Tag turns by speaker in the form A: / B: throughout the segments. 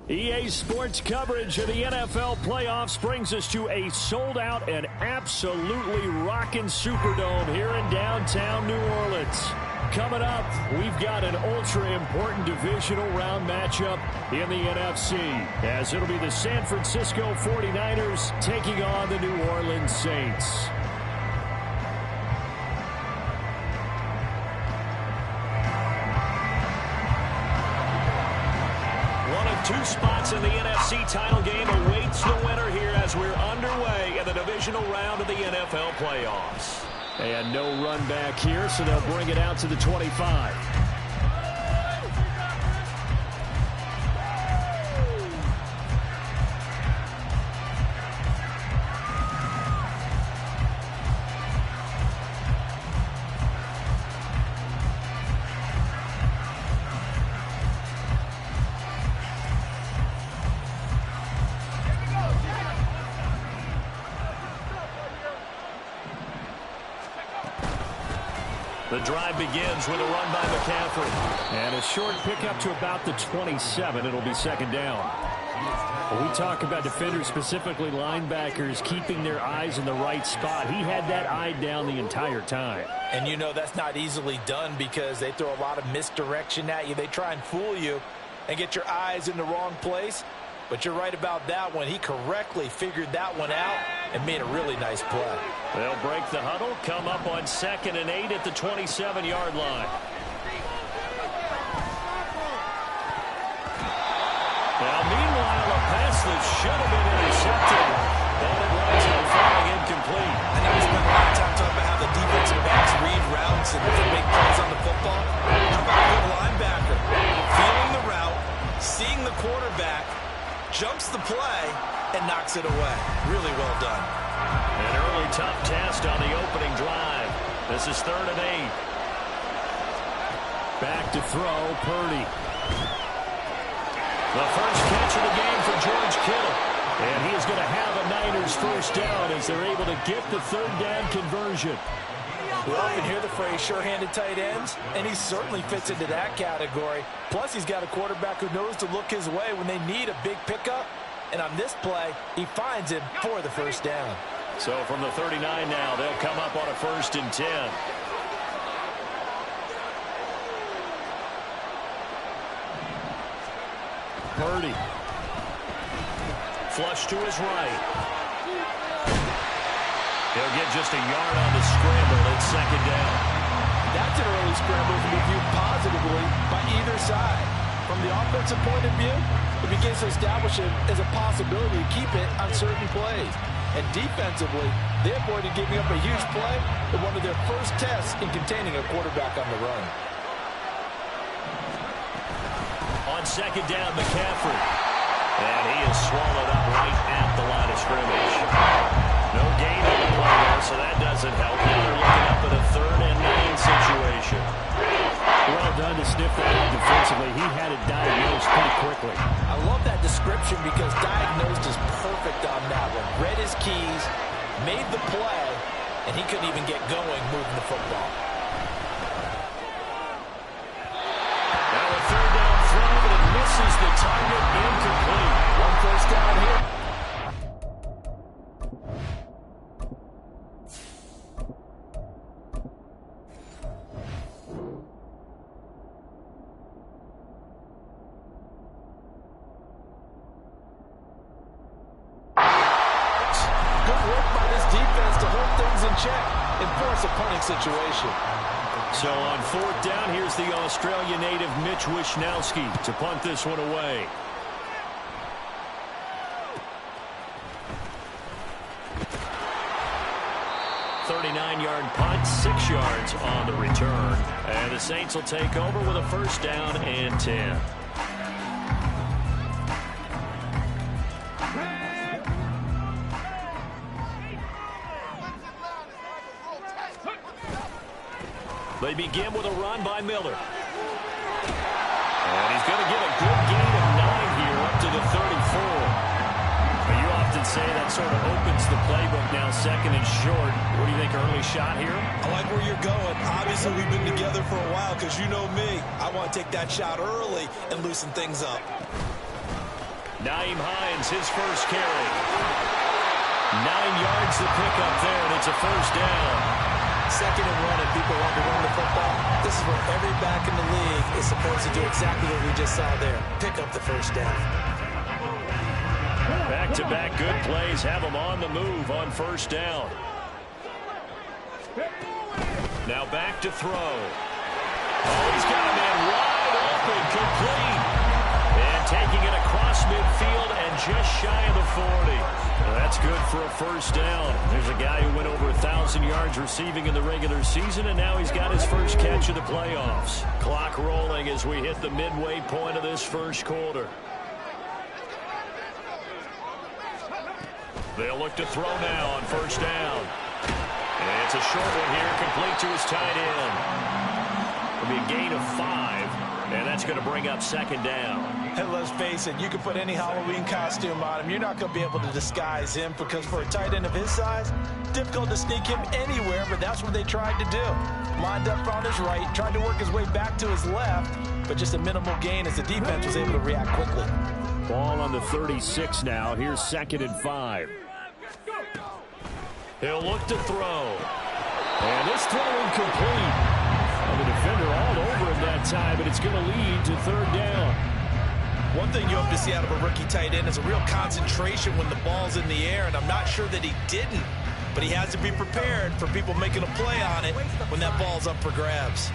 A: EA Sports coverage of the NFL playoffs brings us to a sold-out and absolutely rocking Superdome here in downtown New Orleans. Coming up, we've got an ultra-important divisional round matchup in the NFC, as it'll be the San Francisco 49ers taking on the New Orleans Saints. Two spots in the NFC title game awaits the winner here as we're underway in the divisional round of the NFL playoffs. And no run back here, so they'll bring it out to the 25. The drive begins with a run by McCaffrey. And a short pickup to about the 27. It'll be second down. When we talk about defenders, specifically linebackers, keeping their eyes in the right spot, he had that eye down the entire time.
B: And you know that's not easily done because they throw a lot of misdirection at you. They try and fool you and get your eyes in the wrong place. But you're right about that one. He correctly figured that one out and made a really nice play.
A: They'll break the huddle, come up on 2nd and 8 at the 27-yard line. Now, meanwhile, a pass that should have been intercepted, and it winds up falling incomplete.
B: I know we spent a lot of time talking about how the defensive backs read routes and make plays on the football. How about a good linebacker? Feeling the route, seeing the quarterback, jumps the play, and knocks it away. Really well done.
A: An early tough test on the opening drive. This is 3rd and 8. Back to throw, Purdy. The first catch of the game for George Kittle. And he is going to have a Niners first down as they're able to get the 3rd down conversion.
B: We often hear the phrase sure-handed tight ends, and he certainly fits into that category. Plus, he's got a quarterback who knows to look his way when they need a big pickup. And on this play, he finds him for the first down.
A: So from the 39 now, they'll come up on a 1st and 10. Purdy. Flush to his right. He'll get just a yard on the scramble at 2nd down.
B: That's an early scramble to be viewed positively by either side. From the offensive point of view, it begins to establish it as a possibility to keep it on certain plays. And defensively, they avoided giving up a huge play in one of their first tests in containing a quarterback on the run.
A: On second down, McCaffrey. And he is swallowed up right at the line of scrimmage. No gain on the play there, so that doesn't help. Now they're looking up at a 3rd and 9 situation.
C: Well done to sniff that out defensively. He had it diagnosed pretty quickly.
B: I love that description because diagnosed is perfect on that one. Read his keys, made the play, and he couldn't even get going moving the football.
A: Now a 3rd down throw, but it misses the target, incomplete.
B: 1 first down here. Enforce a punting situation.
A: So on 4th down, here's the Australia native Mitch Wishnowsky to punt this one away. "39-yard punt, 6 yards on the return. And the Saints will take over with a 1st down and 10. They begin with a run by Miller. And he's going to get a good gain of 9 here up to the 34. But you often say that sort of opens the playbook now, 2nd and short. What do you think, early shot here?
B: I like where you're going. Obviously, we've been together for a while because you know me. I want to take that shot early and loosen things up.
A: Nyheim Hines, his first carry. 9 yards to pick up there, and it's a 1st down.
B: 2nd and 1, and people want to run the football. This is where every back in the league is supposed to do exactly what we just saw there. Pick up the 1st down.
A: Back-to-back good plays have them on the move on 1st down. Now back to throw. Oh, he's got a man wide open, complete. And taking it across midfield and just shy of the 40. Well, that's good for a 1st down. There's a guy who went over 1,000 yards receiving in the regular season, and now he's got his first catch of the playoffs. Clock rolling as we hit the midway point of this 1st quarter. They'll look to throw now on 1st down. And it's a short one here, complete to his tight end. It'll be a gain of 5, and that's going to bring up 2nd down.
B: And let's face it, you can put any Halloween costume on him. You're not going to be able to disguise him because for a tight end of his size, difficult to sneak him anywhere, but that's what they tried to do. Lined up on his right, tried to work his way back to his left, but just a minimal gain as the defense was able to react quickly.
A: Ball on the 36 now. Here's 2nd and 5. He'll look to throw. And this throw incomplete. And the defender all over him that time, but it's going to lead to 3rd down.
B: One thing you hope to see out of a rookie tight end is a real concentration when the ball's in the air, and I'm not sure that he didn't, but he has to be prepared for people making a play on it when that ball's up for grabs.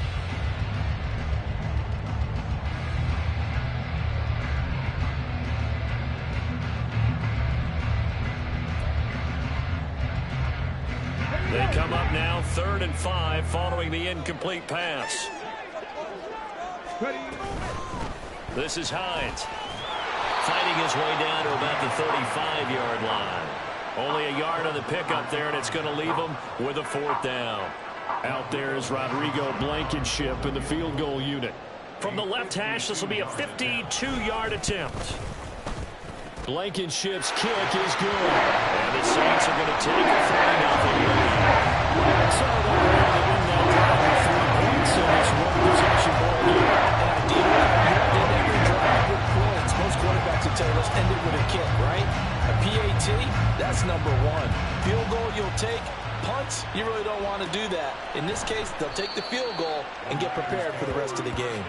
A: They come up now 3rd and 5 following the incomplete pass. This is Hines. Fighting his way down to about the 35-yard line. Only a yard on the pickup there, and it's going to leave him with a 4th down. Out there is Rodrigo Blankenship in the field goal unit. From the left hash, this will be a 52-yard attempt. Blankenship's kick is good. And the Saints are going to take a 3-0 lead. So they're able to win that drive with 3 points in this one-possession ball game.
B: Most quarterbacks will tell you let's end it with a kick, right? A PAT, that's number 1. Field goal you'll take. Punts, you really don't want to do that. In this case, they'll take the field goal and get prepared for the rest of the game.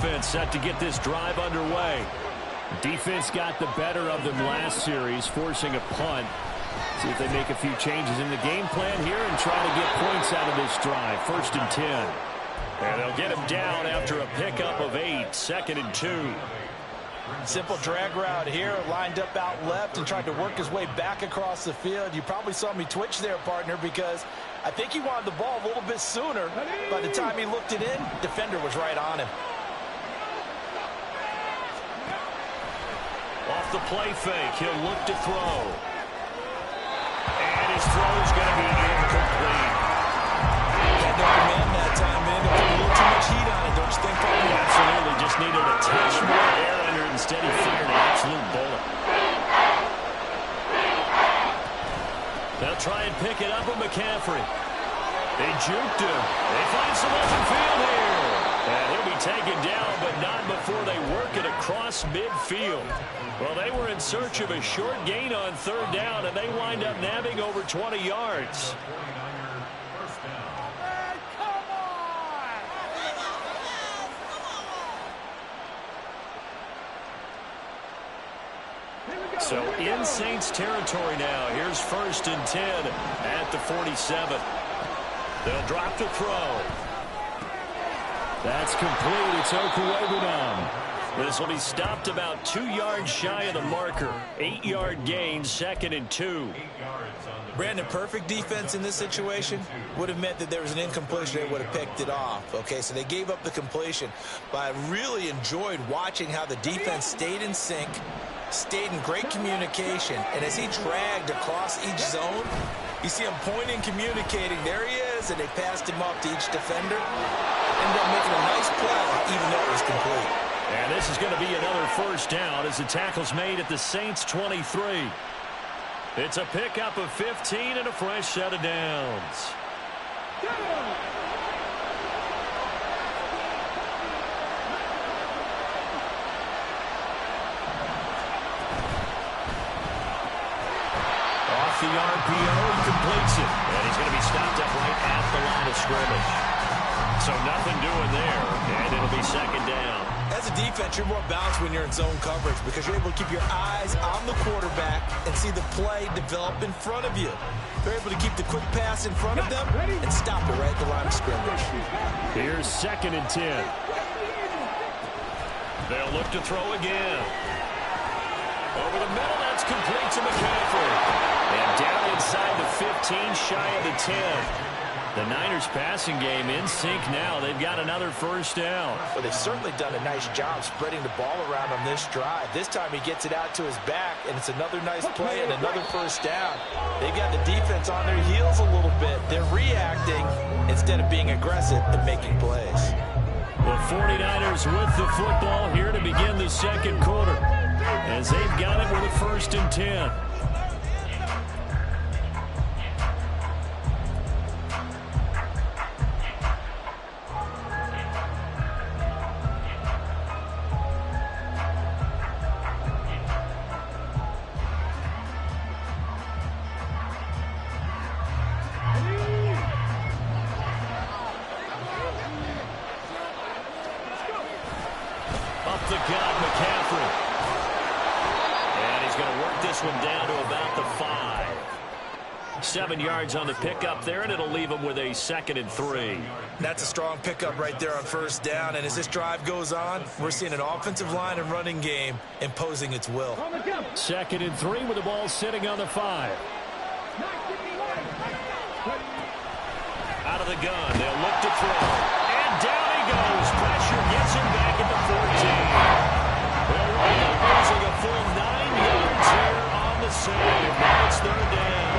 A: offense set to get this drive underway. Defense got the better of them last series, forcing a punt. See if they make a few changes in the game plan here and try to get points out of this drive. 1st and 10. And they'll get him down after a pickup of 8. 2nd and 2.
B: Simple drag route here, lined up out left and tried to work his way back across the field. You probably saw me twitch there, partner, because I think he wanted the ball a little bit sooner. By the time he looked it in, defender was right on him.
A: Off the play fake, he'll look to throw. And his throw's going to be incomplete.
B: Had to come in that time, man. Put a little too much heat on it, don't you think, partner?
A: Absolutely, just needed a touch more air under it. Instead, he fired an absolute bullet. They'll try and pick it up with McCaffrey. They juked him. They find some open field here. And he'll be taken down, but not before they work it across midfield. Well, they were in search of a short gain on 3rd down, and they wind up nabbing over 20 yards. So in Saints territory now. Here's 1st and 10 at the 47. They'll drop the throw. That's complete. It's Okuwebunam. This will be stopped about 2 yards shy of the marker. 8-yard gain, 2nd and 2.
B: Brandon, perfect defense in this situation would have meant that there was an incompletion. They would have picked it off. Okay, so they gave up the completion. But I really enjoyed watching how the defense stayed in sync, stayed in great communication, and as he dragged across each zone, you see him pointing, communicating. There he is, and they passed him off to each defender. Ended up making a nice play, even though it was complete.
A: And this is going to be another 1st down as the tackle's made at the Saints 23. It's a pickup of 15 and a fresh set of downs. Off the RPO, he completes it. And he's going to be stopped up right at the line of scrimmage. So nothing doing there, and it'll be 2nd down.
B: As a defense, you're more balanced when you're in zone coverage because you're able to keep your eyes on the quarterback and see the play develop in front of you. They're able to keep the quick pass in front of them and stop it right at the line of scrimmage.
A: Here's 2nd and 10. They'll look to throw again. Over the middle, that's complete to McCaffrey. And down inside the 15, shy of the 10. The Niners passing game in sync now. They've got another 1st down.
B: Well, they've certainly done a nice job spreading the ball around on this drive. This time he gets it out to his back, and it's another nice play and another 1st down. They've got the defense on their heels a little bit. They're reacting instead of being aggressive and making plays.
A: The 49ers with the football here to begin the 2nd quarter, as they've got it with a 1st and 10. The gut, McCaffrey. And he's going to work this one down to about the 5. 7 yards on the pickup there, and it'll leave him with a 2nd and 3.
B: That's a strong pickup right there on 1st down, and as this drive goes on, we're seeing an offensive line and running game imposing its will.
A: 2nd and 3 with the ball sitting on the 5. Out of the gun, they'll look to throw. And down he goes. Pressure gets him back at the 14. They're losing a full 9 yards here on the save. Now it's 3rd down.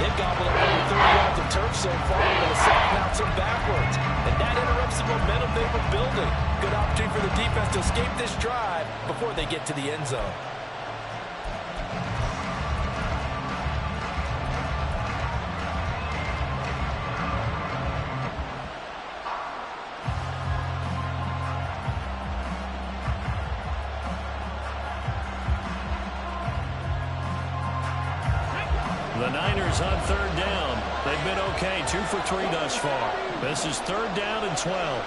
B: They've gobbled up over 30 yards of turf so far, but a second bounce them backwards. And that interrupts the momentum they were building. Good opportunity for the defense to escape this drive before they get to the end zone.
A: The Niners on 3rd down. They've been okay, 2 for 3 thus far. This is 3rd down and 12.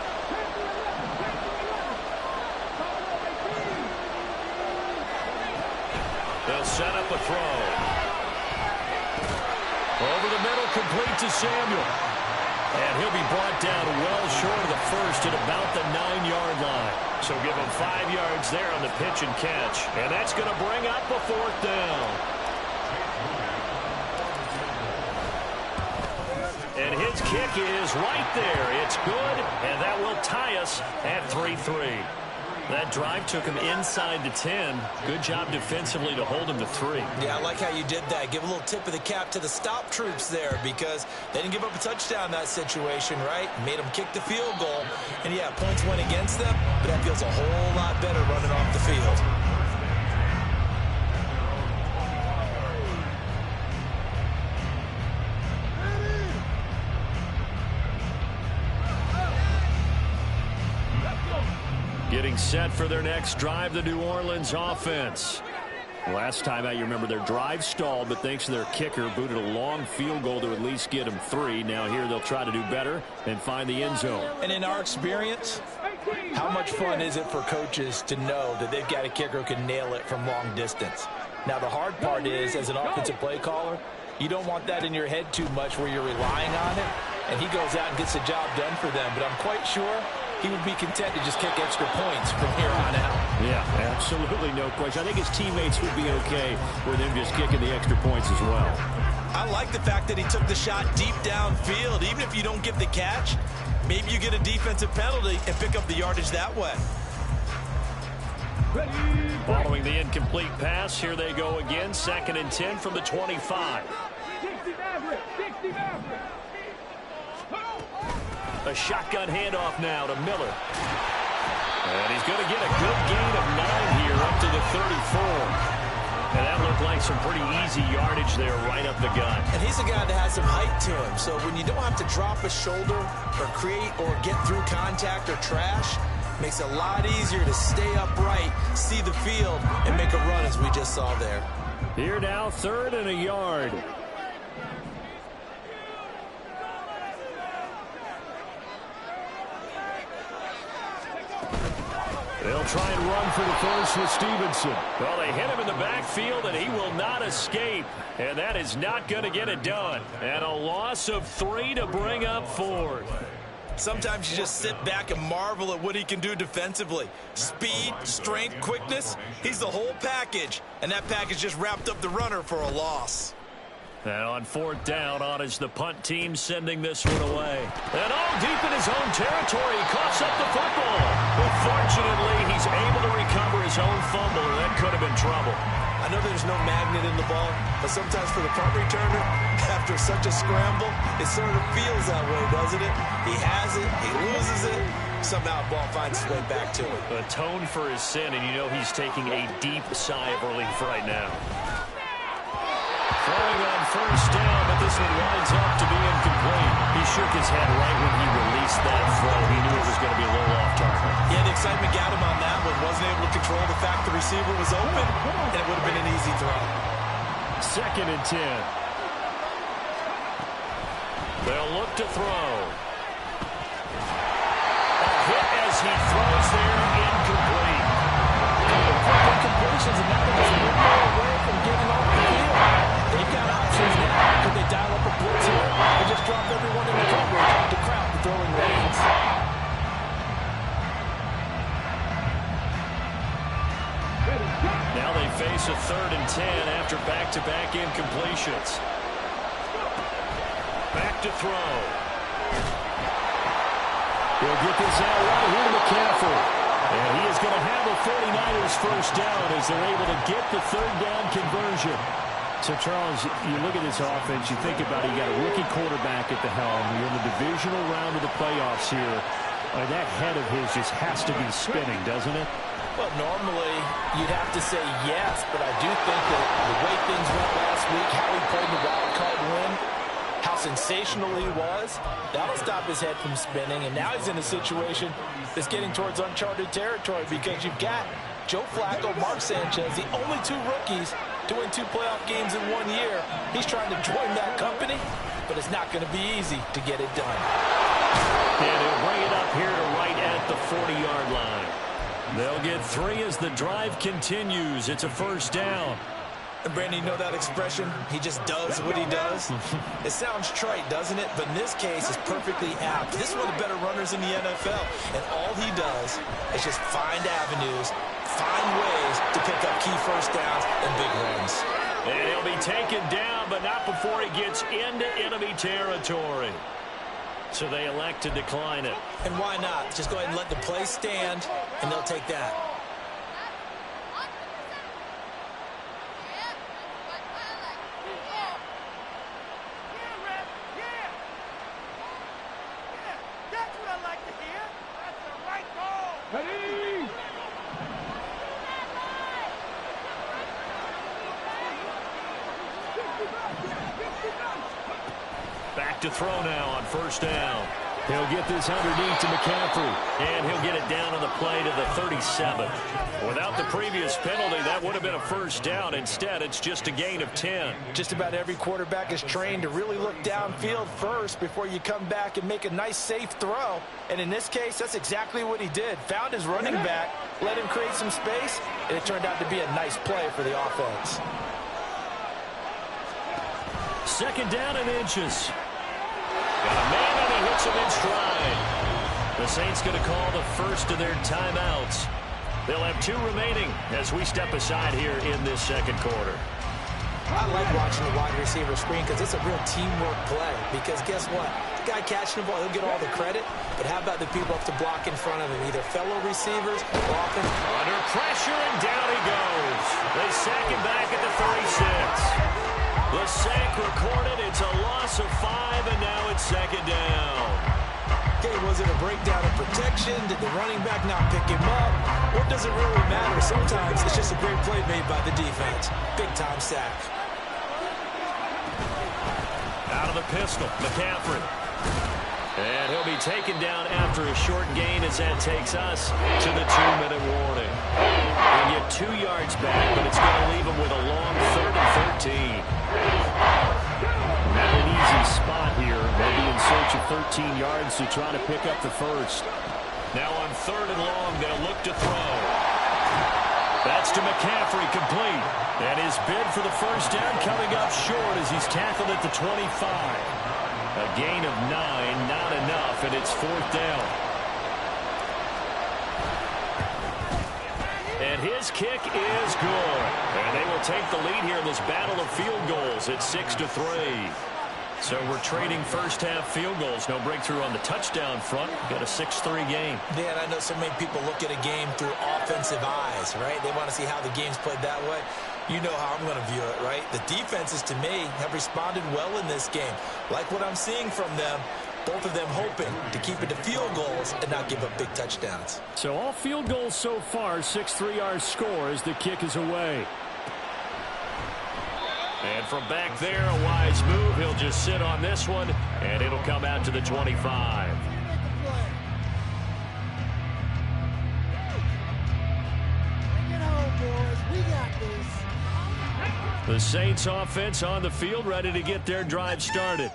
A: They'll set up a throw. Over the middle, complete to Samuel. And he'll be brought down well short of the first at about the 9-yard line. So give him 5 yards there on the pitch and catch. And that's going to bring up a 4th down. And his kick is right there. It's good, and that will tie us at 3-3. That drive took him inside the 10. Good job defensively to hold him to 3.
B: Yeah, I like how you did that. Give a little tip of the cap to the stop troops there because they didn't give up a touchdown in that situation, right? Made them kick the field goal. And, yeah, points went against them, but that feels a whole lot better running off the field.
A: Getting set for their next drive, the New Orleans offense. Last time out, you remember their drive stalled, but thanks to their kicker, booted a long field goal to at least get them 3. Now here they'll try to do better and find the end zone.
B: And in our experience, how much fun is it for coaches to know that they've got a kicker who can nail it from long distance? Now the hard part is, as an offensive play caller, you don't want that in your head too much where you're relying on it, and he goes out and gets the job done for them. But I'm quite sure he would be content to just kick extra points from here on out.
A: Yeah, absolutely no question. I think his teammates would be okay with him just kicking the extra points as well.
B: I like the fact that he took the shot deep downfield. Even if you don't get the catch, maybe you get a defensive penalty and pick up the yardage that way.
A: Following the incomplete pass, here they go again. 2nd and 10 from the 25. A shotgun handoff now to Miller. And he's going to get a good gain of 9 here up to the 34. And that looked like some pretty easy yardage there right up the gut.
B: And he's a guy that has some height to him. So when you don't have to drop a shoulder or create or get through contact or trash, makes it a lot easier to stay upright, see the field, and make a run as we just saw there.
A: Here now, 3rd and a yard. They'll try and run for the first with Stevenson. Well, they hit him in the backfield, and he will not escape. And that is not going to get it done. And a loss of 3 to bring up 4th.
B: Sometimes you just sit back and marvel at what he can do defensively. Speed, strength, quickness, he's the whole package. And that package just wrapped up the runner for a loss.
A: And on 4th down, on is the punt team sending this one away. And all deep in his own territory, he coughs up the football. But fortunately, he's able to recover his own fumble, and that could have been trouble.
B: I know there's no magnet in the ball, but sometimes for the punt returner, after such a scramble, it sort of feels that way, doesn't it? He has it, he loses it, somehow the ball finds its way back to him.
A: Atone for his sin, and you know he's taking a deep sigh of relief right now. Throwing on 1st down, but this one winds up to be incomplete. He shook his head right when he released that throw. He knew it was going to be a little off target.
B: Yeah, the excitement got him on that one. Wasn't able to control the fact the receiver was open, and it would have been an easy throw.
A: 2nd and 10. They'll look to throw. A hit as he throws there, incomplete.
B: Incompletions, and now they're just a little more away from getting off the field. They've got options now. Could they dial up a blitz here and just drop everyone in the coverage to crowd the throwing lanes?
A: Now they face a 3rd and 10 after back-to-back incompletions. Back to throw. He'll get this out right here to McCaffrey. And he is going to have a 49ers first down as they're able to get the 3rd down conversion. So, Charles, you look at this offense, you think about it, you got a rookie quarterback at the helm. You're in the divisional round of the playoffs here. That head of his just has to be spinning, doesn't it?
B: Well, normally you'd have to say yes, but I do think that the way things went last week, how he played the wild card win, how sensational he was, that'll stop his head from spinning. And now he's in a situation that's getting towards uncharted territory because you've got Joe Flacco, Mark Sanchez, the only 2 rookies to win 2 playoff games in 1 year. He's trying to join that company, but it's not going to be easy to get it done.
A: And he'll bring it up here to right at the 40-yard line. They'll get 3 as the drive continues. It's a first down.
B: And Brandon, you know that expression? He just does what he does. It sounds trite, doesn't it? But in this case, it's perfectly apt. This is one of the better runners in the NFL. And all he does is just find avenues, find ways to pick up key first downs and big runs.
A: And he'll be taken down, but not before he gets into enemy territory. So they elect to decline it.
B: And why not? Just go ahead and let the play stand, and they'll take that.
A: Back to throw now on first down. He'll get this underneath to McCaffrey, and he'll get it down on the play to the 37. Without the previous penalty, that would have been a first down. Instead, it's just a gain of 10.
B: Just about every quarterback is trained to really look downfield first before you come back and make a nice, safe throw. And in this case, that's exactly what he did. Found his running back, let him create some space, and it turned out to be a nice play for the offense.
A: Second down and inches. Got a man, and he hits him in stride. The Saints going to call the first of their timeouts. They'll have 2 remaining as we step aside here in this second quarter.
B: I like watching the wide receiver screen because it's a real teamwork play. Because guess what? The guy catching the ball, he'll get all the credit. But how about the people up to block in front of him? Either fellow receivers or often.
A: Under pressure, and down he goes. They sack him back at the 36. The sack recorded. It's a loss of 5, and now it's second down.
B: Okay, was it a breakdown of protection? Did the running back not pick him up? What does it really matter? Sometimes it's just a great play made by the defense. Big-time sack.
A: Out of the pistol, McCaffrey. And he'll be taken down after a short gain as that takes us to the 2-minute warning. He'll get 2 yards back, but it's going to leave him with a long 3rd and 13. Not an easy spot here. They'll be in search of 13 yards to try to pick up the first. Now on 3rd and long, they'll look to throw. That's to McCaffrey, complete. And his bid for the first down coming up short as he's tackled at the 25. A gain of 9, not enough, and it's 4th down. And his kick is good. And they will take the lead here in this battle of field goals at 6-3. So we're trading first-half field goals. No breakthrough on the touchdown front. Got a 6-3 game.
B: Yeah, and I know so many people look at a game through offensive eyes, right? They want to see how the game's played that way. You know how I'm going to view it, right? The defenses, to me, have responded well in this game. Like what I'm seeing from them, both of them hoping to keep it to field goals and not give up big touchdowns.
A: So all field goals so far, 6-3 our score as the kick is away. And from back there, a wise move. He'll just sit on this one, and it'll come out to the 25. The Saints offense on the field, ready to get their drive started.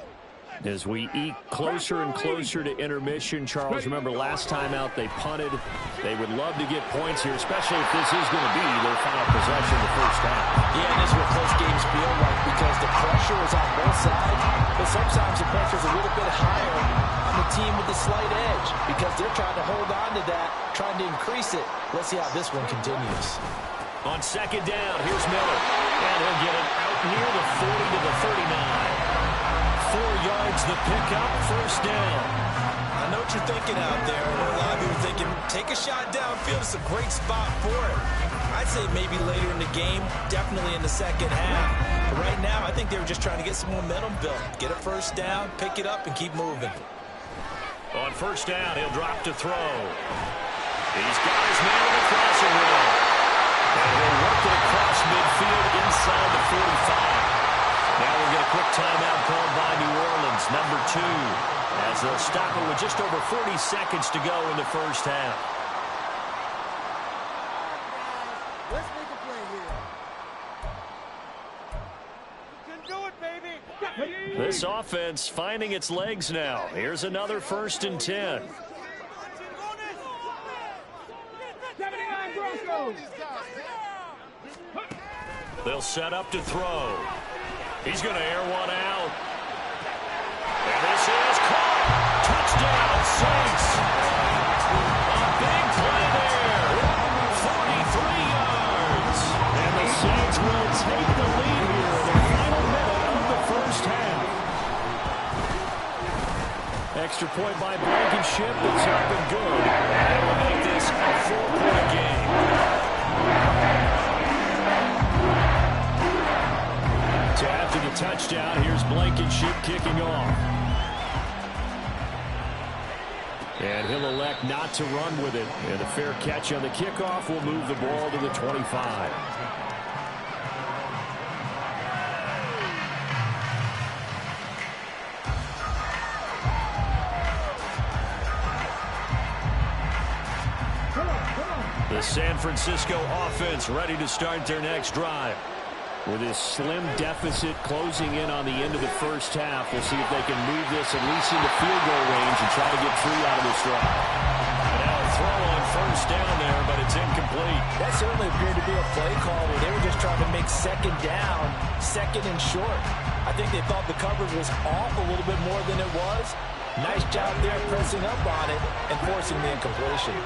A: As we eke closer and closer to intermission, Charles, remember last time out they punted. They would love to get points here, especially if this is going to be their final possession the first half.
B: Yeah, and this is what close games feel like because the pressure is on both sides, but sometimes the pressure is a little bit higher on the team with the slight edge because they're trying to hold on to that, trying to increase it. Let's see how this one continues.
A: On second down, here's Miller, and he'll get it out near the 40 to the 39. 4 yards the pickup, first down.
B: I know what you're thinking out there. A lot of people are thinking, take a shot downfield. It's a great spot for it. I'd say maybe later in the game, definitely in the second half. But right now, I think they were just trying to get some momentum built. Get a first down, pick it up, and keep moving.
A: On first down, he'll drop to throw. He's got his man in the crossing room. And he'll work it across midfield inside the 45. Now we'll get a quick timeout called by New Orleans, number 2, as they'll stop it with just over 40 seconds to go in the first half.
D: Let's make a play here. You can do it, baby.
A: This offense finding its legs now. Here's another 1st and 10.
D: 79 Broncos.
A: They'll set up to throw. He's going to air one out. And this is caught. Touchdown, Saints. A big play there. 43 yards. And the Saints will take the lead here in the final minute of the first half. Extra point by Blankenship. It's up and good. And it will make this a 4-point game. So after the touchdown, here's Blankenship kicking off. And he'll elect not to run with it. And a fair catch on the kickoff will move the ball to the 25. The San Francisco offense ready to start their next drive. With this slim deficit closing in on the end of the first half, we'll see if they can move this at least into field goal range and try to get 3 out of this drive. And now a throw on first down there, but it's incomplete.
B: That certainly appeared to be a play call where they were just trying to make second down, second and short. I think they thought the coverage was off a little bit more than it was. Nice job there pressing up on it and forcing the incompletion.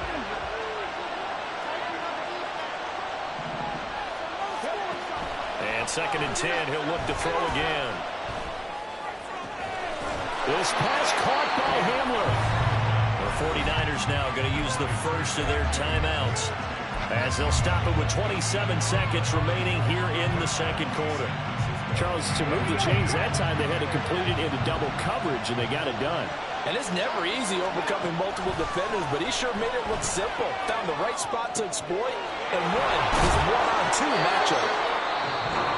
A: Second and 10, he'll look to throw again. This pass caught by Hamler. The 49ers now going to use the first of their timeouts as they'll stop it with 27 seconds remaining here in the second quarter. Charles, to move the chains that time, they had to complete it into double coverage, and they got it done.
B: And it's never easy overcoming multiple defenders, but he sure made it look simple. Found the right spot to exploit, and won his one-on-two matchup.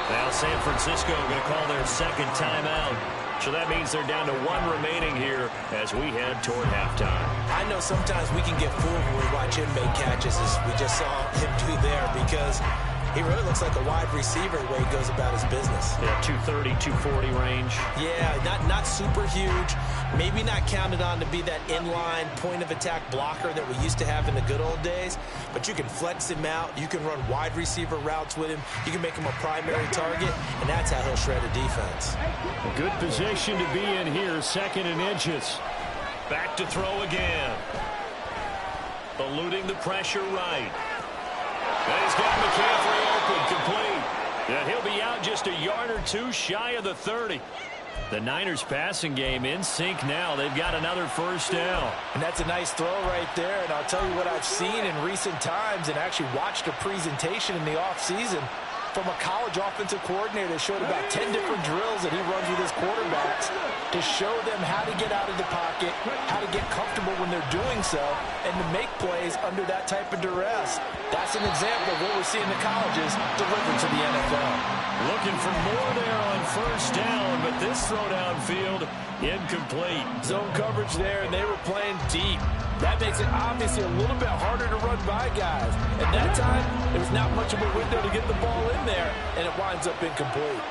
A: Now San Francisco going to call their second timeout. So that means they're down to 1 remaining here as we head toward halftime.
B: I know sometimes we can get fooled when we watch him make catches, as we just saw him do there, because he really looks like a wide receiver the way he goes about his business.
A: Yeah, 230, 240 range.
B: Yeah, not super huge. Maybe not counted on to be that inline point-of-attack blocker that we used to have in the good old days. But you can flex him out. You can run wide receiver routes with him. You can make him a primary target, and that's how he'll shred a defense.
A: A good position to be in here, second and inches. Back to throw again. Eluding the pressure right. And he's got McCaffrey open, complete. And he'll be out just a yard or two shy of the 30. The Niners passing game in sync now. They've got another first down.
B: And that's a nice throw right there. And I'll tell you what I've seen in recent times and actually watched a presentation in the offseason from a college offensive coordinator that showed about 10 different drills that he runs with his quarterbacks to show them how to get out of the pocket, how to get comfortable when they're doing so, and to make plays under that type of duress. That's an example of what we're seeing in the colleges delivered to the NFL.
A: Looking for more there on first down, but this throw downfield incomplete.
B: Zone coverage there, and they were playing deep. That makes it obviously a little bit harder to run by guys. At that time, there was not much of a window to get the ball in there, and it winds up incomplete.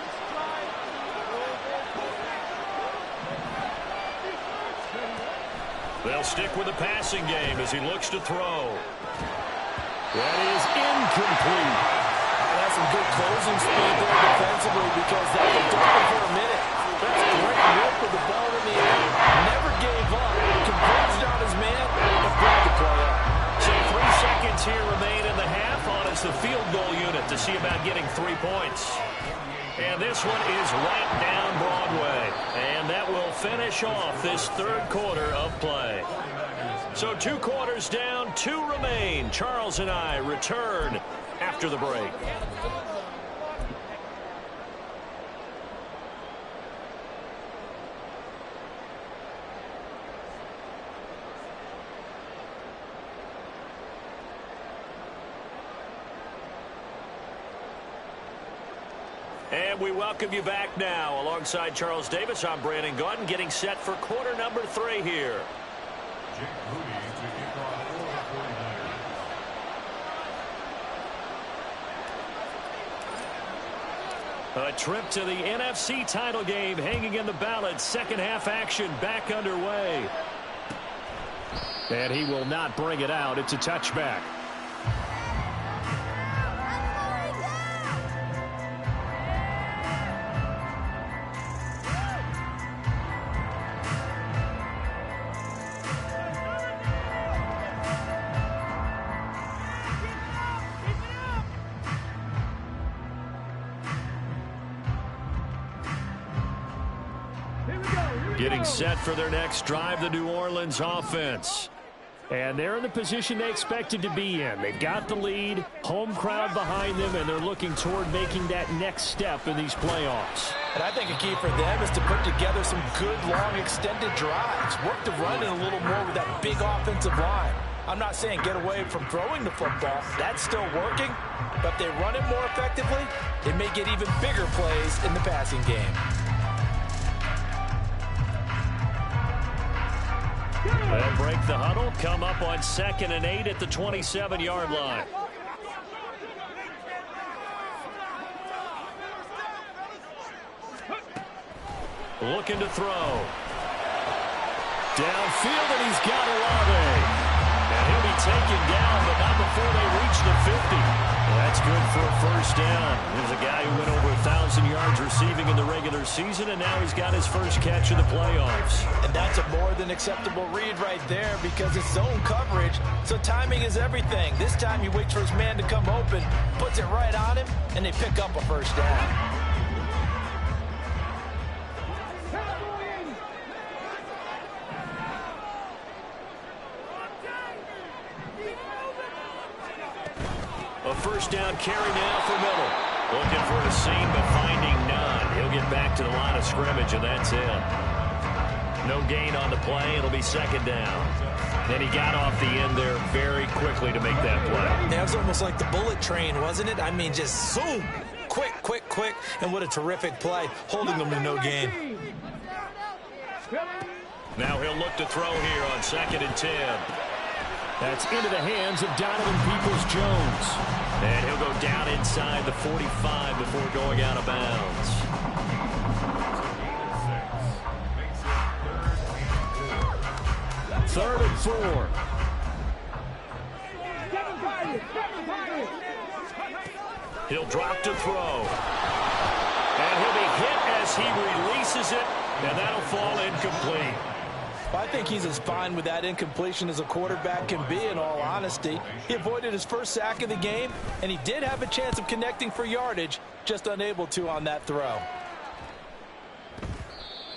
A: They'll stick with the passing game as he looks to throw. That is incomplete.
B: That's some good closing speed there defensively because that looked open for a minute. That's a great whip with the ball in the air. Never gave up. Converged on his man and broke the play up.
A: So 3 seconds here remain in the half on as the field goal unit to see about getting 3 points. And this one is right down Broadway. And that will finish off this third quarter of play. So 2 quarters down, 2 remain. Charles and I return after the break. And we welcome you back now. Alongside Charles Davis, I'm Brandon Gaudin, getting set for quarter number 3 here. A trip to the NFC title game hanging in the balance. Second half action back underway. And he will not bring it out. It's a touchback. Getting set for their next drive, the New Orleans offense.
C: And they're in the position they expected to be in. They've got the lead, home crowd behind them, and they're looking toward making that next step in these playoffs.
B: And I think a key for them is to put together some good, long, extended drives. Work the run in a little more with that big offensive line. I'm not saying get away from throwing the football. That's still working. But if they run it more effectively, they may get even bigger plays in the passing game.
A: They'll break the huddle, come up on 2nd and 8 at the 27-yard line. Looking to throw. Downfield, and he's got Olave. And he'll be taken down, but not before they reach the 50. That's good for a first down. There's a guy who went over 1,000 yards receiving in the regular season, and now he's got his first catch in the playoffs.
B: And that's a more than acceptable read right there because it's zone coverage, so timing is everything. This time he waits for his man to come open, puts it right on him, and they pick up a first down.
A: A first down carry now for Miller. Looking for a seam, but finding none. He'll get back to the line of scrimmage, and that's it. No gain on the play. It'll be 2nd down. Then he got off the end there very quickly to make that play.
B: That was almost like the bullet train, wasn't it? I mean, just zoom. Quick, quick, quick. And what a terrific play, holding them to no gain.
A: Now he'll look to throw here on 2nd and 10.
C: That's into the hands of Donovan Peoples-Jones.
A: And he'll go down inside the 45 before going out of bounds.
C: Third and 4.
A: He'll drop to throw. And he'll be hit as he releases it, and that'll fall incomplete.
B: I think he's as fine with that incompletion as a quarterback can be, in all honesty. He avoided his first sack of the game, and he did have a chance of connecting for yardage, just unable to on that throw.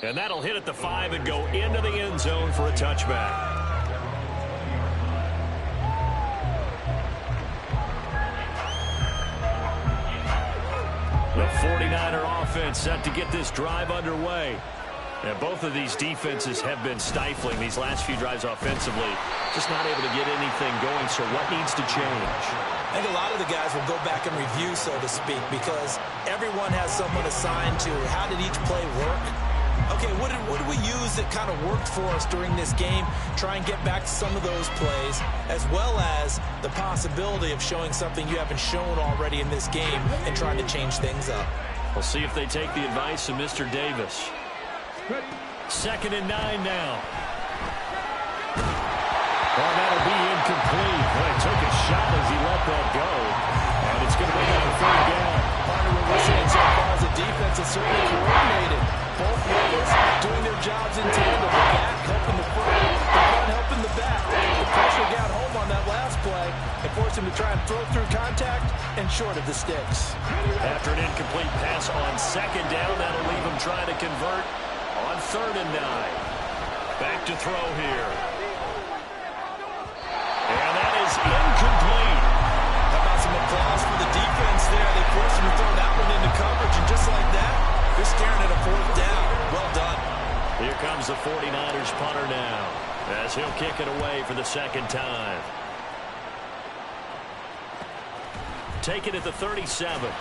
A: And that'll hit at the 5 and go into the end zone for a touchback. The 49er offense set to get this drive underway. And both of these defenses have been stifling these last few drives offensively. Just not able to get anything going, so what needs to change?
B: I think a lot of the guys will go back and review, so to speak, because everyone has someone assigned to how did each play work. Okay, what did we use that kind of worked for us during this game? Try and get back to some of those plays, as well as the possibility of showing something you haven't shown already in this game and trying to change things up.
A: We'll see if they take the advice of Mr. Davis.
C: 2nd and 9 now. Oh, that'll be incomplete. Boy, he took a shot as he let that go. And it's going to be on 3rd down.
B: Part of what we're seeing so far as a defense is certainly coordinated. Both ways doing their jobs in tandem. The back helping the front helping the back. The pressure got home on that last play and forced him to try and throw through contact and short of the sticks.
A: After an incomplete pass on 2nd down, that'll leave him trying to convert on 3rd and 9. Back to throw here. And that is incomplete.
B: How about some applause for the defense there? They forced him to throw that one into coverage, and just like that, they're staring at a 4th down. Well done.
A: Here comes the 49ers punter now, as he'll kick it away for the 2nd time. Take it at the 37.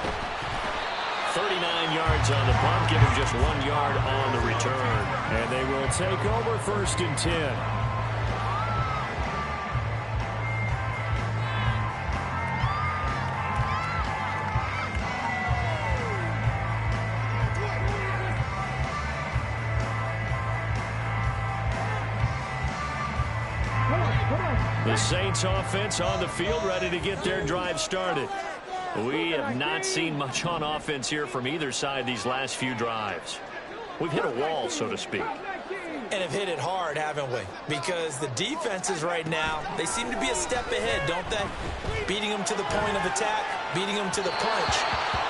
A: 39 yards on the punt, give him just 1 yard on the return.
C: And they will take over 1st and 10.
A: The Saints offense on the field, ready to get their drive started. We have not seen much on offense here from either side these last few drives. We've hit a wall, so to speak.
B: And have hit it hard, haven't we? Because the defenses right now, they seem to be a step ahead, don't they? Beating them to the point of attack, beating them to the punch.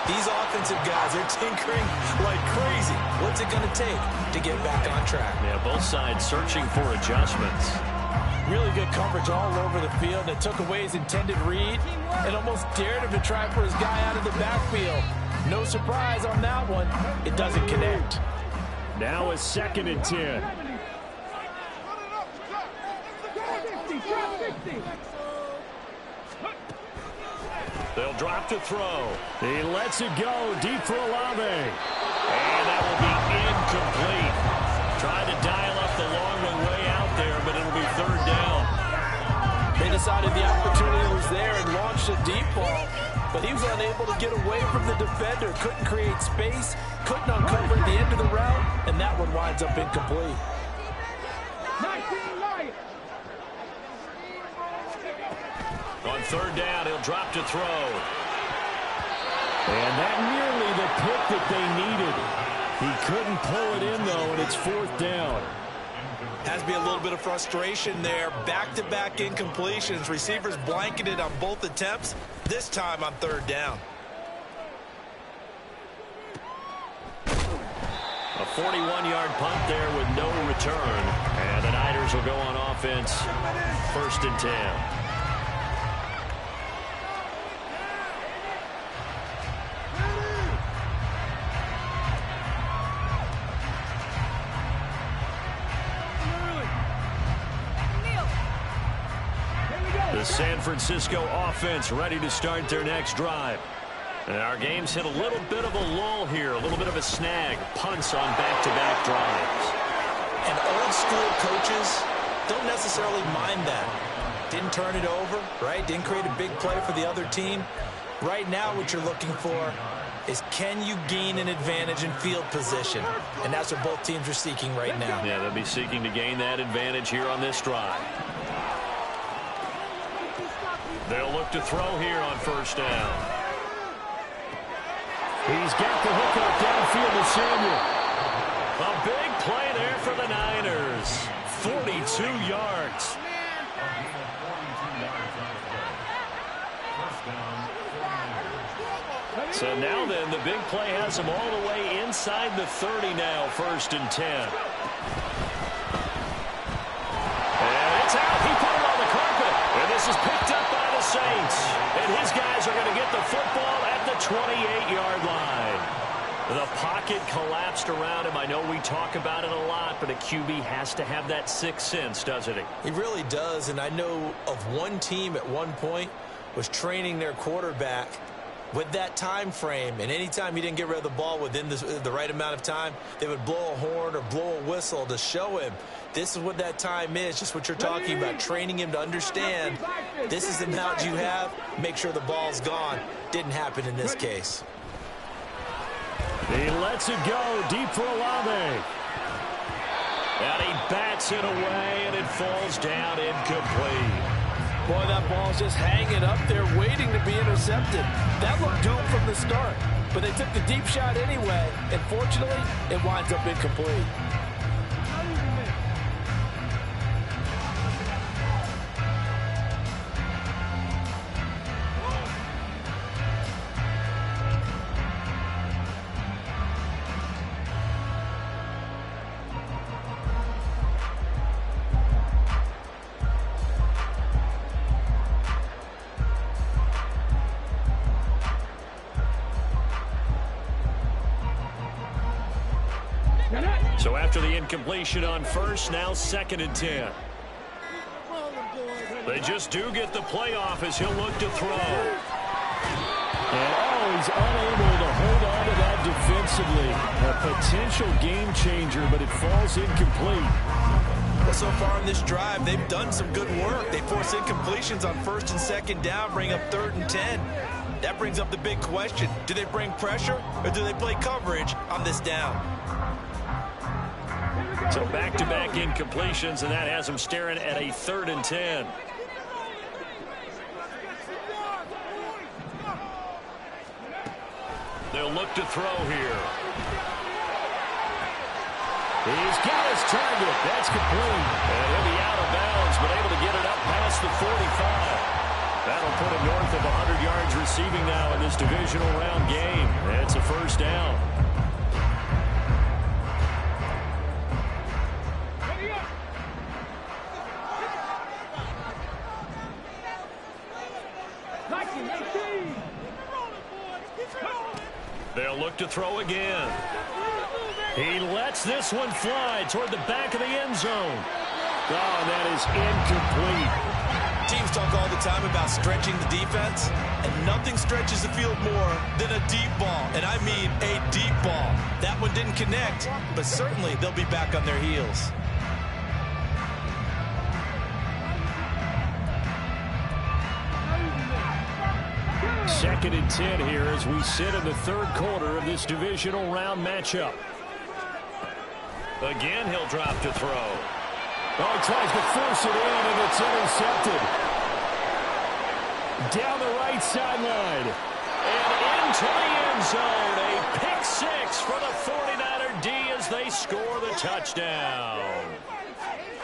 B: These offensive guys, they're tinkering like crazy. What's it going to take to get back on track?
C: Yeah, both sides searching for adjustments.
E: Really good coverage all over the field. It took away his intended read and almost dared him to try for his guy out of the backfield. No surprise on that one. It doesn't connect.
C: Now a 2nd and 10. They'll drop to throw. He lets it go deep for Olave. And that will be incomplete. Tried to dial up the long way out there, but it'll be 3rd down.
E: They decided the opportunity was there and launched a deep ball, but he was unable to get away from the defender. Couldn't create space, couldn't uncover the end of the route, and that one winds up incomplete.
C: On 3rd down, he'll drop to throw. And that nearly the pick that they needed. He couldn't pull it in, though, and it's 4th down.
B: Has to be a little bit of frustration there. Back-to-back incompletions. Receivers blanketed on both attempts, this time on 3rd down.
C: A 41-yard punt there with no return. And the Niners will go on offense, 1st and 10. The San Francisco offense ready to start their next drive. And our game's hit a little bit of a lull here, a little bit of a snag. Punts on back-to-back drives.
B: And old-school coaches don't necessarily mind that. Didn't turn it over, right? Didn't create a big play for the other team. Right now what you're looking for is can you gain an advantage in field position? And that's what both teams are seeking right now.
C: Yeah, they'll be seeking to gain that advantage here on this drive. They'll look to throw here on 1st down. He's got the hookup downfield to Samuel. A big play there for the Niners. 42 yards. So now then, the big play has him all the way inside the 30 now, 1st and 10. And it's out. He put it on the carpet. And this is picked up by the Saints. And his guys are going to get the football at the 28-yard line. The pocket collapsed around him. I know we talk about it a lot, but a QB has to have that 6th sense, doesn't he?
B: He really does, and I know of one team at one point was training their quarterback with that time frame, and anytime he didn't get rid of the ball within the right amount of time, they would blow a horn or blow a whistle to show him this is what that time is, just what you're talking about, training him to understand this is the amount you have, make sure the ball's gone. Didn't happen in this case.
C: He lets it go deep for Olave. And he bats it away, and it falls down incomplete.
E: Boy, that ball's just hanging up there waiting to be intercepted. That looked doomed from the start, but they took the deep shot anyway, and fortunately, it winds up incomplete.
C: So after the incompletion on 1st, now 2nd and 10. They just do get the playoff as he'll look to throw. And he's unable to hold on to that defensively. A potential game changer, but it falls incomplete.
B: Well, so far in this drive, they've done some good work. They force incompletions on 1st and 2nd down, bring up 3rd and 10. That brings up the big question. Do they bring pressure or do they play coverage on this down?
C: So back-to-back incompletions, and that has them staring at a 3rd and 10. They'll look to throw here.
A: He's got his target. That's complete.
C: And he'll be out of bounds, but able to get it up past the 45. That'll put him north of 100 yards receiving now in this divisional round game. That's a first down. They'll look to throw again.
A: He lets this one fly toward the back of the end zone. Oh, and that is incomplete.
B: Teams talk all the time about stretching the defense, and nothing stretches the field more than a deep ball, and I mean a deep ball. That one didn't connect, but certainly they'll be back on their heels.
A: Second and 10 here as we sit in the third quarter of this divisional round matchup.
C: Again, he'll drop to throw.
A: Oh, he tries to force it in, and it's intercepted. Down the right sideline.
C: And into the end zone. A pick six for the 49er D as they score the touchdown.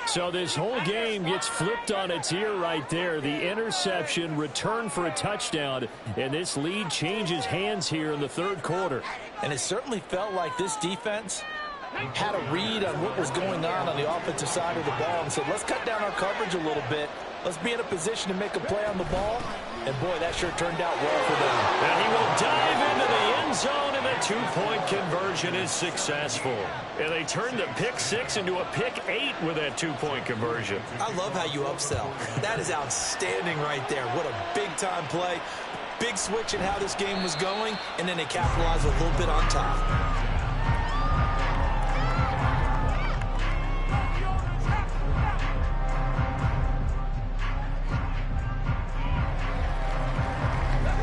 A: So this whole game gets flipped on its ear right there. The interception, return for a touchdown, and this lead changes hands here in the third quarter.
E: And it certainly felt like this defense had a read on what was going on the offensive side of the ball and said, let's cut down our coverage a little bit. Let's be in a position to make a play on the ball. And, boy, that sure turned out well for them.
C: And he will dive into the end zone, and the two-point conversion is successful. And they turned the pick six into a pick 8 with that two-point conversion.
B: I love how you upsell. That is outstanding right there. What a big-time play. Big switch in how this game was going, and then they capitalized a little bit on top.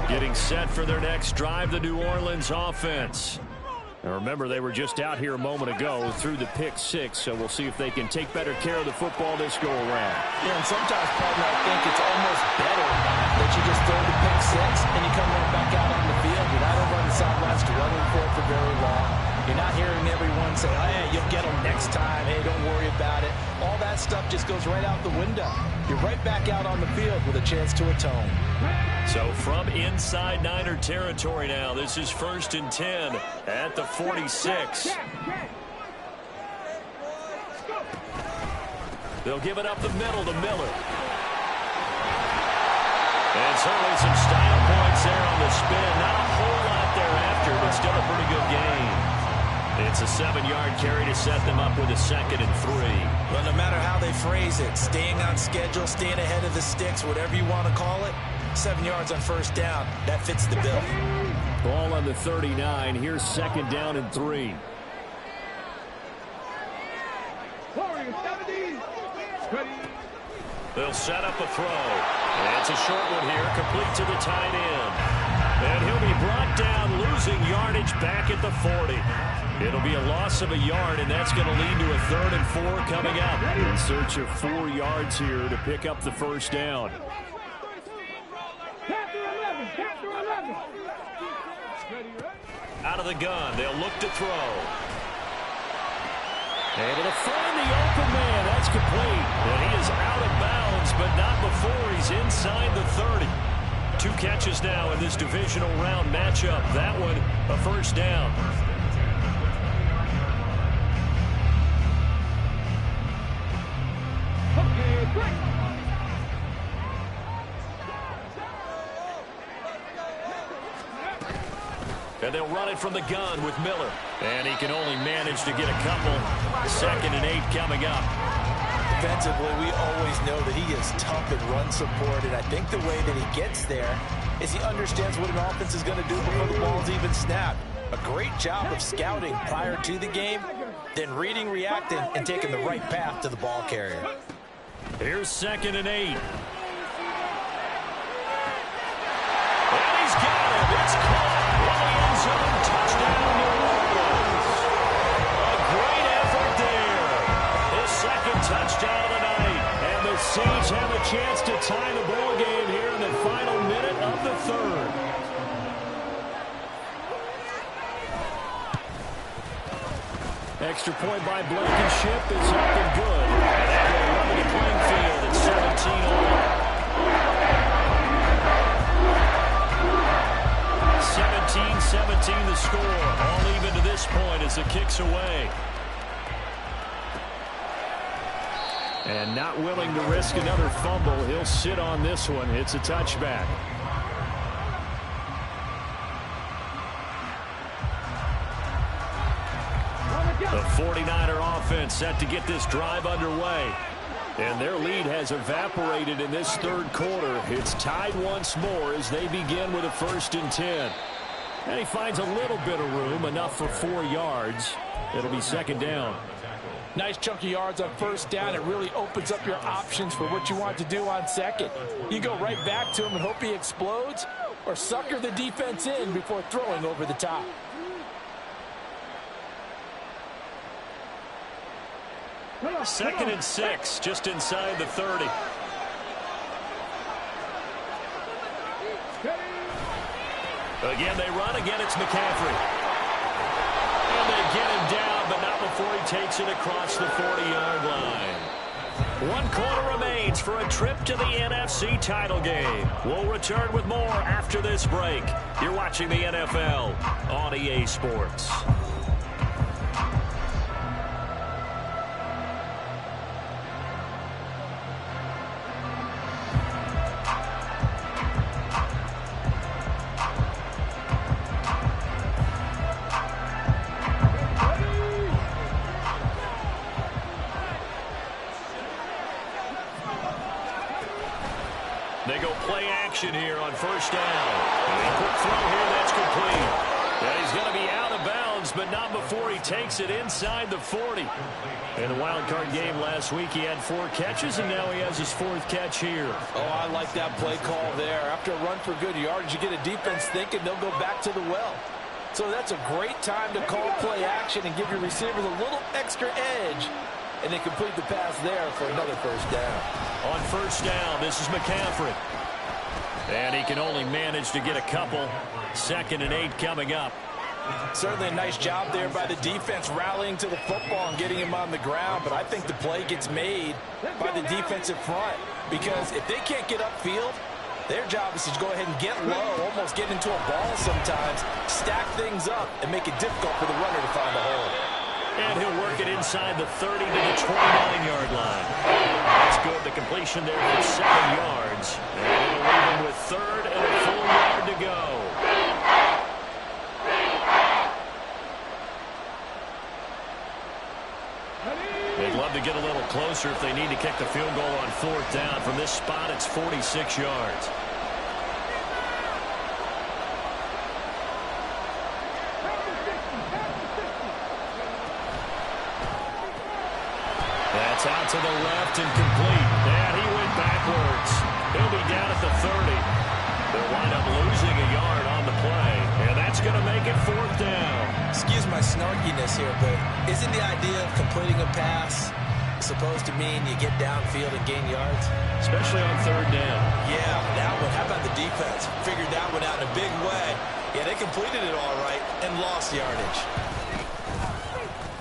A: Getting set for their next drive, the New Orleans offense. Now remember, they were just out here a moment ago through the pick six, so we'll see if they can take better care of the football this go-around.
E: Yeah, and sometimes, partner, I think it's almost better that you just throw the pick six and you come right back out on the field. You're not over on the sidelines dwelling for it for very long. You're not hearing everyone say, oh, hey, you'll get them next time. Hey, don't worry about it. All that stuff just goes right out the window. You're right back out on the field with a chance to atone.
C: So from inside Niner territory now, this is 1st and 10 at the 46. They'll give it up the middle to Miller. And certainly some style points there on the spin. Not a whole lot thereafter, but still a pretty good game. It's a 7-yard carry to set them up with a 2nd and 3.
B: Well, no matter how they phrase it, staying on schedule, staying ahead of the sticks, whatever you want to call it, 7 yards on first down, that fits the bill.
A: Ball on the 39. Here's 2nd down and 3.
C: They'll set up a throw. And it's a short one here, complete to the tight end. And he'll be brought down, losing yardage back at the 40. It'll be a loss of a yard, and that's going to lead to a 3rd and 4 coming up.
A: In search of 4 yards here to pick up the first down.
C: Out of the gun, they'll look to throw.
A: Able to find the open man. That's complete.
C: And he is out of bounds, but not before he's inside the 30. 2 catches now in this divisional round matchup. That one, a first down. And they'll run it from the gun with Miller.
A: And he can only manage to get a couple. 2nd and 8 coming up.
E: Defensively, we always know that he is tough in run support, and I think the way that he gets there is he understands what an offense is going to do before the ball's even snapped. A great job of scouting prior to the game, then reading, reacting, and taking the right path to the ball carrier.
C: Here's 2nd and 8. And he's got him. It's caught. Touchdown, New Orleans. A great effort there. His 2nd touchdown of the night.
A: And the Saints have a chance to tie the ball game here in the final minute of the 3rd. Extra point by Blankenship is up and good. And that will level the playing field at 17 all. 17-17 the score. All even to this point as the kick's away. And not willing to risk another fumble. He'll sit on this one. It's a touchback. The 49er offense set to get this drive underway. And their lead has evaporated in this third quarter. It's tied once more as they begin with a 1st and 10. And he finds a little bit of room, enough for 4 yards. It'll be 2nd down.
E: Nice chunky yards on 1st down. It really opens up your options for what you want to do on 2nd. You go right back to him and hope he explodes, or sucker the defense in before throwing over the top.
A: Second and 6, just inside the 30. Again, they run. Again, it's McCaffrey. And they get him down, but not before he takes it across the 40-yard line. 1 quarter remains for a trip to the NFC title game. We'll return with more after this break. You're watching the NFL on EA Sports. They go play action here on 1st down. And a quick throw here that's complete. And he's going to be out of bounds, but not before he takes it inside the 40. In the wild card game last week, he had 4 catches, and now he has his 4th catch here.
E: Oh, I like that play call there. After a run for good yardage, you get a defense thinking they'll go back to the well. So that's a great time to call play action and give your receivers a little extra edge. And they complete the pass there for another 1st down.
A: On 1st down, this is McCaffrey. And he can only manage to get a couple. 2nd and 8 coming up.
E: Certainly a nice job there by the defense rallying to the football and getting him on the ground. But I think the play gets made by the defensive front. Because if they can't get upfield, their job is to go ahead and get low, almost get into a ball sometimes, stack things up, and make it difficult for the runner to find a hole.
A: And he'll work it inside the 30 to the 29-yard line. That's good. The completion there for 7 yards. And it'll leave him with 3rd and a full yard to go. They'd love to get a little closer if they need to kick the field goal on 4th down. From this spot, it's 46 yards. That's out to the left and complete. And he went backwards. He'll be down at the 30. They'll wind up losing a yard on the play. And that's going to make it 4th down.
B: Excuse my snarkiness here, but isn't the idea of completing a pass supposed to mean you get downfield and gain yards?
A: Especially on 3rd down.
B: Yeah, that one. How about the defense? Figured that one out in a big way. Yeah, they completed it all right and lost yardage.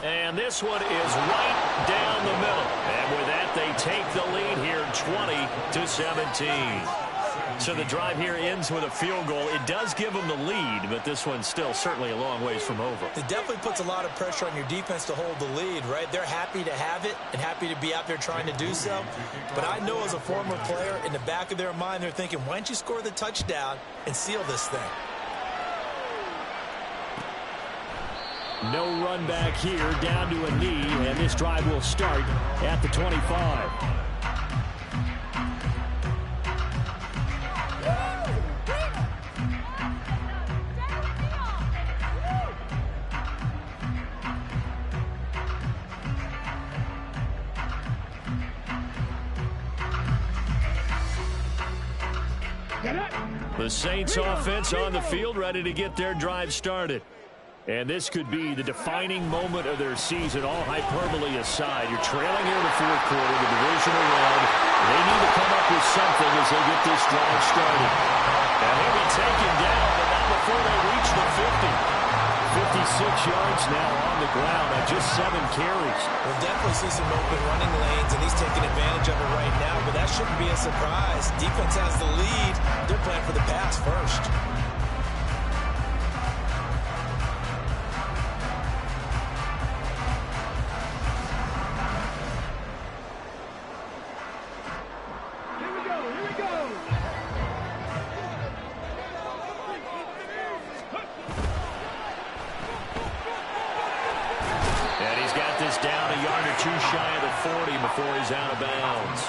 A: And this one is right down the middle. And with that, they take the lead here 20-17. So the drive here ends with a field goal. It does give them the lead, but this one's still certainly a long ways from over.
B: It definitely puts a lot of pressure on your defense to hold the lead, right? They're happy to have it and happy to be out there trying to do so. But I know as a former player, in the back of their mind, they're thinking, why don't you score the touchdown and seal this thing?
A: No run back here, down to a knee, and this drive will start at the 25. The Saints offense on the field, ready to get their drive started. And this could be the defining moment of their season, all hyperbole aside. You're trailing here in the 4th quarter, the divisional round. They need to come up with something as they get this drive started. And he'll be taken down, but not before they reach the 50. 56 yards yards now on the ground on just 7 carries.
B: We'll definitely see some open running lanes, and he's taking advantage of it right now, but that shouldn't be a surprise. Defense has the lead. They're playing for the pass first.
A: Before he's out of bounds.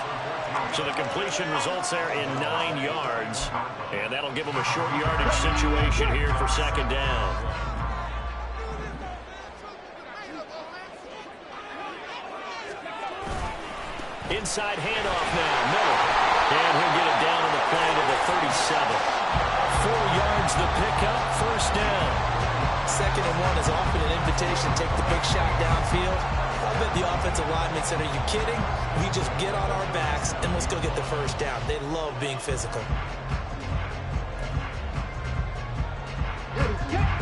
A: So the completion results there in 9 yards, and that'll give him a short yardage situation here for 2nd down. Inside handoff now, Miller, and he'll get it down on the play to the 37. 4 yards the pickup, 1st down.
B: 2nd and 1 is often an invitation to take the big shot downfield. I bet the offensive lineman said, are you kidding? We just get on our backs and let's go get the 1st down. They love being physical.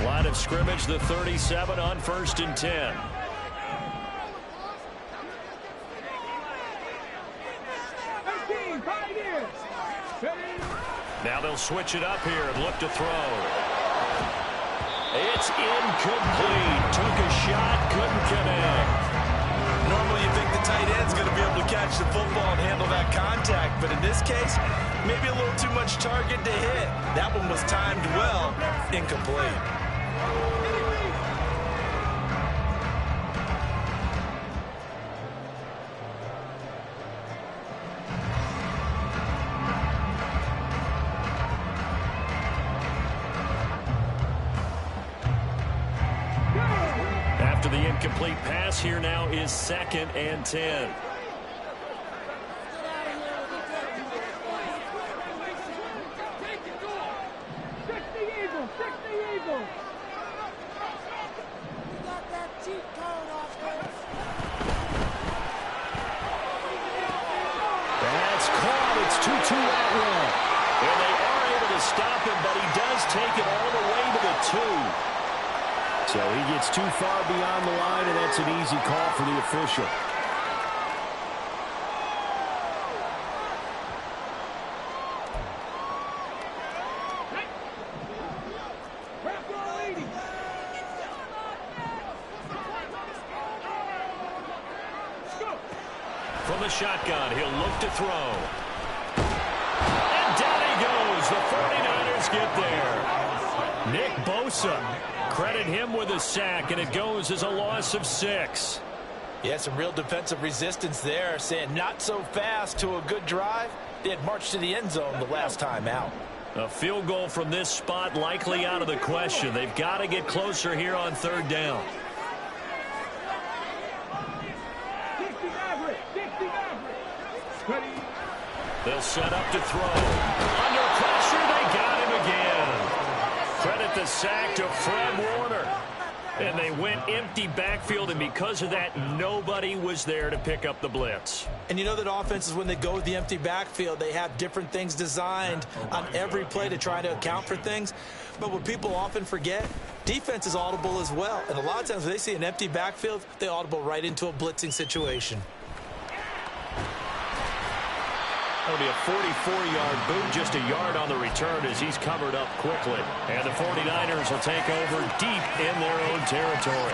A: Line of scrimmage, the 37 on 1st and 10. Now they'll switch it up here and look to throw. It's incomplete. Took a shot, couldn't connect.
B: Normally you think the tight end's going to be able to catch the football and handle that contact, but in this case, maybe a little too much target to hit. That one was timed well, incomplete.
A: After the incomplete pass, here now is 2nd and 10. That's caught. It's 2-2 outright. And they are able to stop him, but he does take it all the way to the 2. So he gets too far beyond the line, and that's an easy call for the official. From the shotgun, he'll look to throw. And down he goes. The 49ers get there. Nick Bosa. Credit him with a sack, and it goes as a loss of 6.
E: Yeah, some real defensive resistance there, saying not so fast to a good drive. They had marched to the end zone the last time out.
A: A field goal from this spot likely out of the question. They've got to get closer here on 3rd down. They'll set up to throw. Under pressure, they got him again. Credit the sack to Fred Warner. And they went empty backfield, and because of that, nobody was there to pick up the blitz.
E: And you know that offenses, when they go with the empty backfield, they have different things designed on every play to try to account for things. But what people often forget, defense is audible as well. And a lot of times when they see an empty backfield, they audible right into a blitzing situation.
A: That'll be a 44-yard boot, just a yard on the return as he's covered up quickly. And the 49ers will take over deep in their own territory.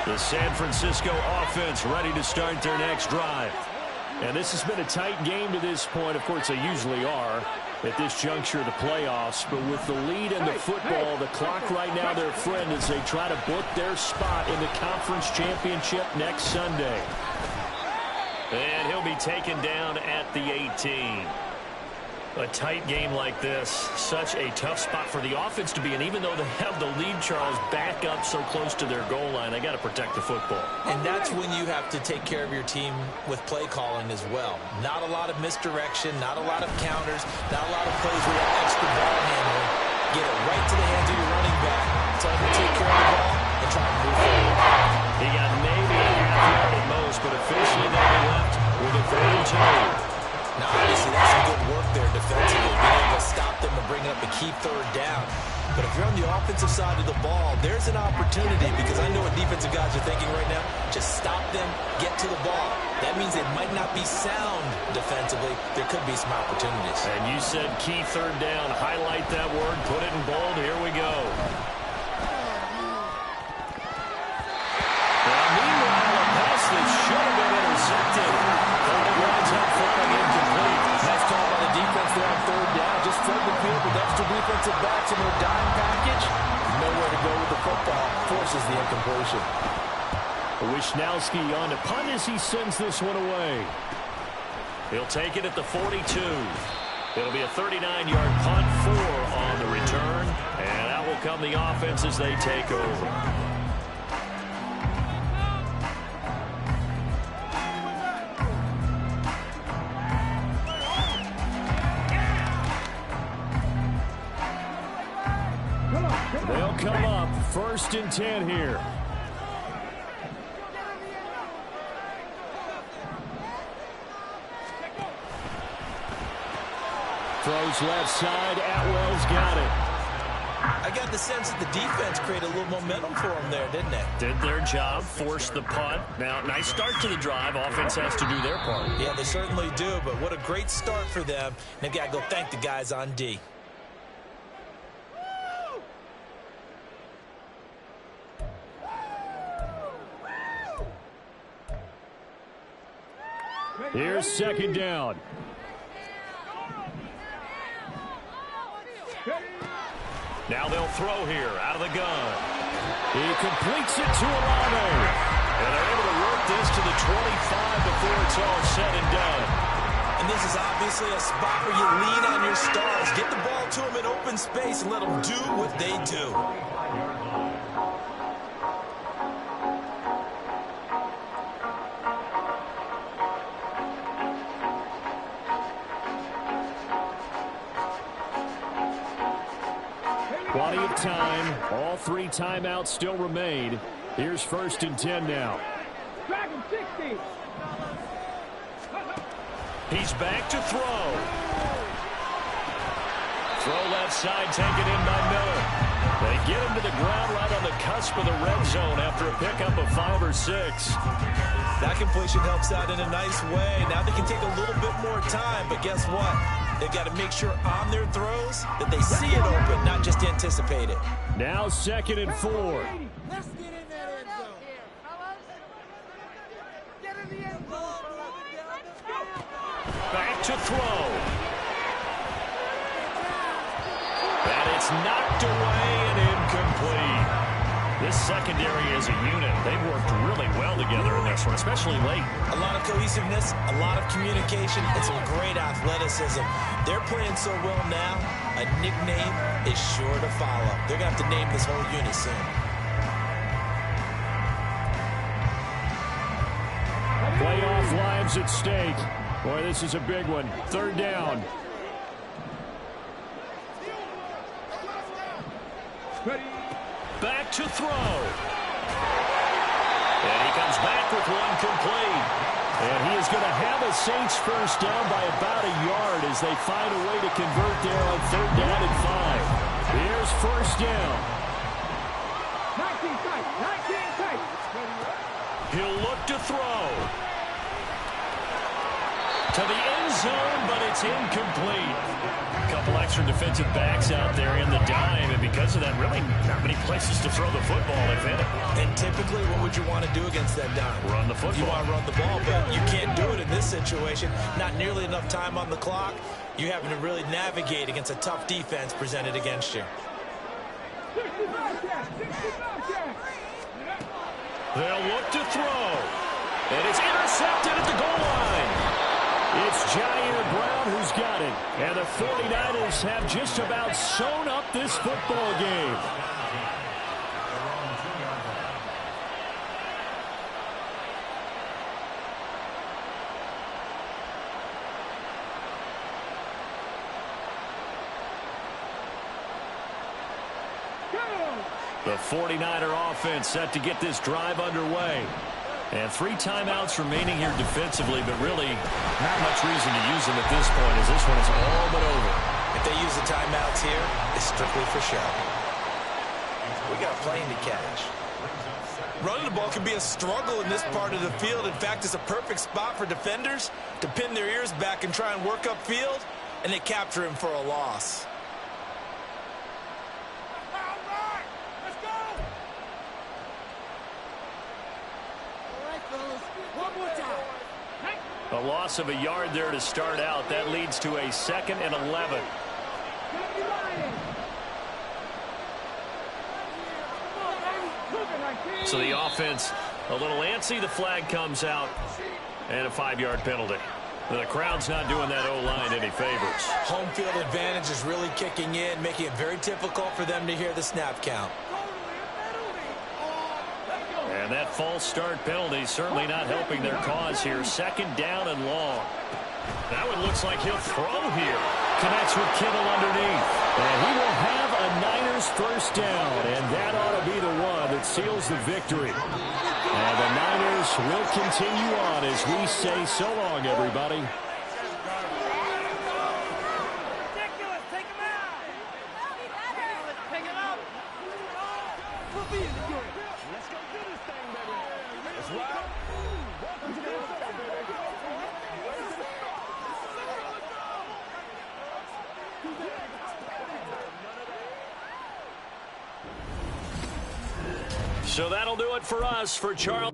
A: The San Francisco offense ready to start their next drive. And this has been a tight game to this point. Of course, they usually are at this juncture of the playoffs. But with the lead in the football, the clock right now their friend as they try to book their spot in the conference championship next Sunday. And he'll be taken down at the 18. A tight game like this, such a tough spot for the offense to be in. Even though they have the lead, Charles, back up so close to their goal line, they got to protect the football.
E: And that's when you have to take care of your team with play calling as well. Not a lot of misdirection, not a lot of counters, not a lot of plays where you have extra ball handling. Get it right to the hands of your running back, tell him to take care of the ball, and try to move forward.
A: He got maybe a half yard at most, but officially they'll be left with a 3rd and 2.
E: Now, obviously, that's some good work there defensively, being able to stop the
B: third down. But if you're on the offensive side of the ball, there's an opportunity, because I know what defensive guys are thinking right now. Just stop them, get to the ball. That means it might not be sound defensively. There could be some opportunities.
A: And you said key third down. Highlight that word, put it in bold. Here we go. Meanwhile, a pass that should have been intercepted. It winds up falling incomplete.
E: Nice call by the defense there on third down. Just flood the field with extra defensive backs in their dime package. Nowhere to go with the football. Forces the incompletion.
A: Wishnowski on to punt as he sends this one away. He'll take it at the 42. It'll be a 39-yard punt, 4 on the return. And out will come the offense as they take over. They'll come up 1st and 10 here. Throws left side. Atwell's got it.
B: I got the sense that the defense created a little momentum for them there, didn't they?
A: Did their job, forced the punt. Now, nice start to the drive. Offense has to do their part.
B: Yeah, they certainly do, but what a great start for them. They've got to go thank the guys on D.
A: Here's 2nd down. Now they'll throw here out of the gun. He completes it to Olave. And they're able to work this to the 25 before it's all said and done.
B: And this is obviously a spot where you lean on your stars. Get the ball to them in open space and let them do what they do.
A: Plenty of time. All 3 timeouts still remain. Here's 1st and 10 now.
D: Dragon 60.
A: He's back to throw. Throw left side, taken in by Miller. They get him to the ground right on the cusp of the red zone after a pickup of 5 or 6.
B: That completion helps out in a nice way. Now they can take a little bit more time, but guess what? They've got to make sure on their throws that they see it open, not just anticipate it.
A: Now 2nd and 4.
D: Let's get in that end zone. Get in the end zone.
A: Back to throw. And it's knocked away and incomplete. This secondary as a unit, they've worked really well together in this one, especially late.
B: A lot of cohesiveness, a lot of communication, and some great athleticism. They're playing so well now, a nickname is sure to follow. They're going to have to name this whole unit soon.
A: Playoff lives at stake. Boy, this is a big one. 3rd down. Back to throw. And he comes back with one complete. And he is going to have a Saints first down by about a yard as they find a way to convert there on 3rd down and 5. Here's 1st down.
D: 19 tight. 19 tight.
A: He'll look to throw. To the end zone, but it's incomplete. A couple extra defensive backs out there in the dime, and because of that, really not many places to throw the football, if any.
B: And typically, what would you want to do against that dime?
A: Run the football.
B: You want to run the ball, but you can't do it in this situation. Not nearly enough time on the clock. You're having to really navigate against a tough defense presented against you.
A: They'll look to throw. And it's intercepted at the goal line. It's Jair Brown who's got it. And the 49ers have just about sewn up this football game. The 49er offense set to get this drive underway. And 3 timeouts remaining here defensively, but really not much reason to use them at this point as this one is all but over.
B: If they use the timeouts here, it's strictly for show. We got a plane to catch. Running the ball can be a struggle in this part of the field. In fact, it's a perfect spot for defenders to pin their ears back and try and work upfield, and they capture him for a loss.
A: A loss of a yard there to start out. That leads to a 2nd and 11. So the offense a little antsy. The flag comes out, and a 5-yard penalty. The crowd's not doing that O-line any favors.
B: Home field advantage is really kicking in, making it very difficult for them to hear the snap count.
A: And that false start penalty certainly not helping their cause here. 2nd down and long. That one looks like he'll throw here. Connects with Kittle underneath. And he will have a Niners first down. And that ought to be the one that seals the victory. And the Niners will continue on as we say so long, everybody.
D: Ridiculous. Take him out. Pick it up. Let's go do this thing, baby. Let's ride. Welcome to the NFL, baby.
A: So that'll do it for us. For Charles.